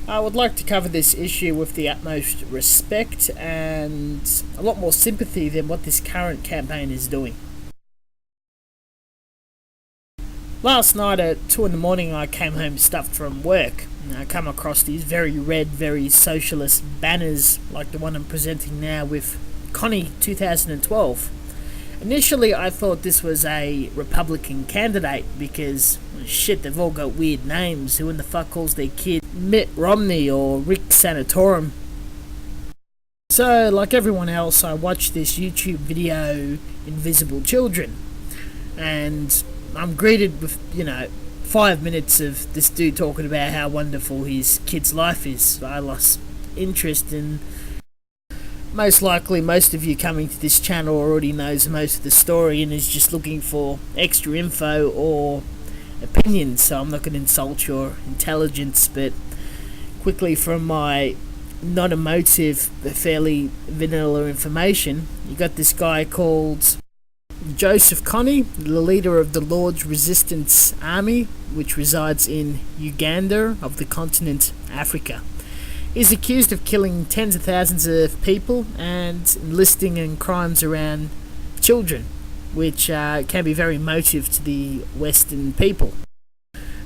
I would like to cover this issue with the utmost respect and a lot more sympathy than what this current campaign is doing. Last night at 2 in the morning I came home stuffed from work. I come across these very red, very socialist banners like the one I'm presenting now with Kony 2012. Initially I thought this was a Republican candidate because, shit, they've all got weird names. Who in the fuck calls their kid Mitt Romney or Rick Santorum? So, like everyone else, I watched this YouTube video, Invisible Children, and I'm greeted with, 5 minutes of this dude talking about how wonderful his kid's life is. I lost interest, and most likely most of you coming to this channel already knows most of the story and is just looking for extra info or opinions, so I'm not going to insult your intelligence, but quickly from my non-emotive but fairly vanilla information, you got this guy called Joseph Kony, the leader of the Lord's Resistance Army, which resides in Uganda of the continent Africa. He's accused of killing tens of thousands of people and enlisting in crimes around children, which can be very emotive to the Western people.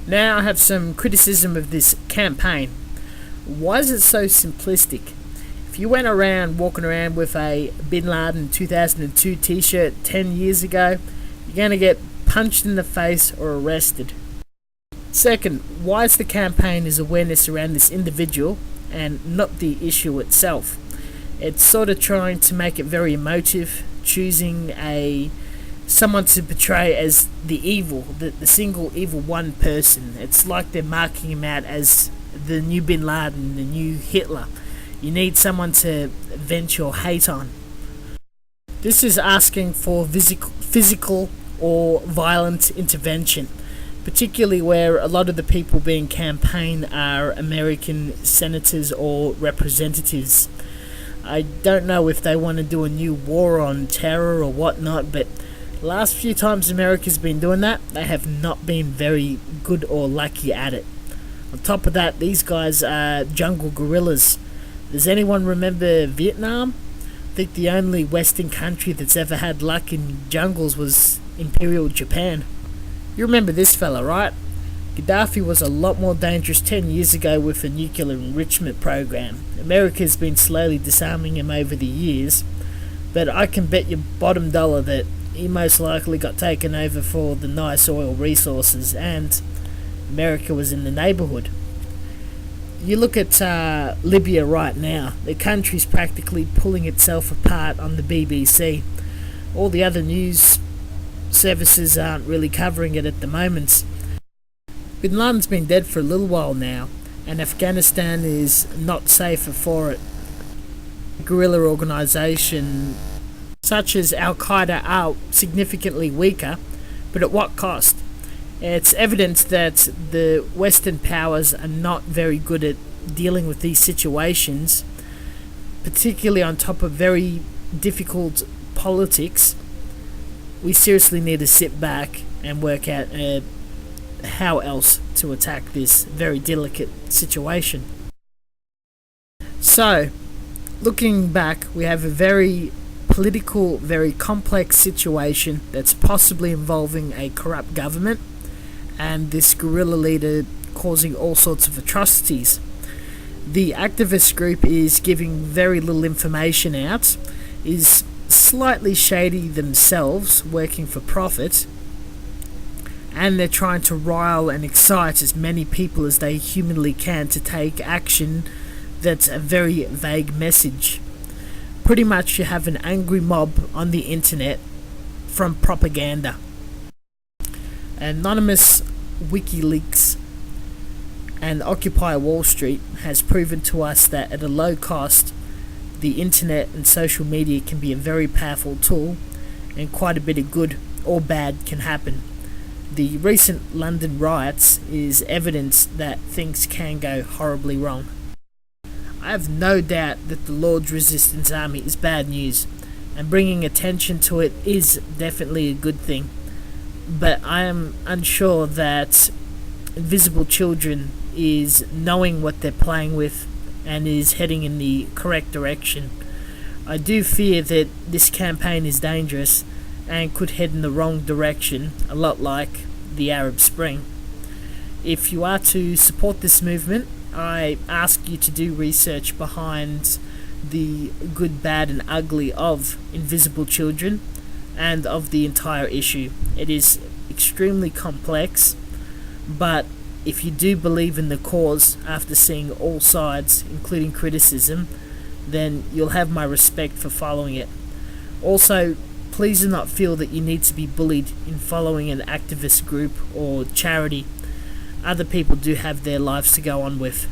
Now I have some criticism of this campaign. Why is it so simplistic? If you went around walking around with a Bin Laden 2002 t-shirt 10 years ago, you're going to get punched in the face or arrested. Second, why is the campaign is awareness around this individual and not the issue itself? It's sort of trying to make it very emotive, choosing someone to portray as the evil, the single evil one person. It's like they're marking him out as the new Bin Laden, the new Hitler. You need someone to vent your hate on. This is asking for physical or violent intervention, particularly where a lot of the people being campaigned are American senators or representatives. I don't know if they want to do a new war on terror or whatnot, but the last few times America's been doing that, they have not been very good or lucky at it. On top of that, these guys are jungle guerrillas. Does anyone remember Vietnam? I think the only Western country that's ever had luck in jungles was Imperial Japan. You remember this fella, right? Gaddafi was a lot more dangerous 10 years ago with a nuclear enrichment program. America's been slowly disarming him over the years, but I can bet you bottom dollar that he most likely got taken over for the nice oil resources, and America was in the neighbourhood. You look at Libya right now. The country's practically pulling itself apart on the BBC. All the other news services aren't really covering it at the moment. Bin Laden's been dead for a little while now, and Afghanistan is not safer for it. Guerrilla organisation such as Al-Qaeda are significantly weaker, but at what cost? It's evident that the Western powers are not very good at dealing with these situations, particularly on top of very difficult politics. We seriously need to sit back and work out how else to attack this very delicate situation. So, looking back, we have a very political, very complex situation that's possibly involving a corrupt government and this guerrilla leader causing all sorts of atrocities. The activist group is giving very little information out, is slightly shady themselves, working for profit, and they're trying to rile and excite as many people as they humanly can to take action that's a very vague message. Pretty much you have an angry mob on the internet from propaganda. Anonymous WikiLeaks and Occupy Wall Street has proven to us that at a low cost, the internet and social media can be a very powerful tool, and quite a bit of good or bad can happen. The recent London riots is evidence that things can go horribly wrong. I have no doubt that the Lord's Resistance Army is bad news, and bringing attention to it is definitely a good thing. But I am unsure that Invisible Children is knowing what they're playing with and is heading in the correct direction. I do fear that this campaign is dangerous and could head in the wrong direction, a lot like the Arab Spring. If you are to support this movement, I ask you to do research behind the good, bad and ugly of invisible children and of the entire issue. It is extremely complex, but if you do believe in the cause after seeing all sides, including criticism, then you'll have my respect for following it. Also, please do not feel that you need to be bullied in following an activist group or charity. Other people do have their lives to go on with.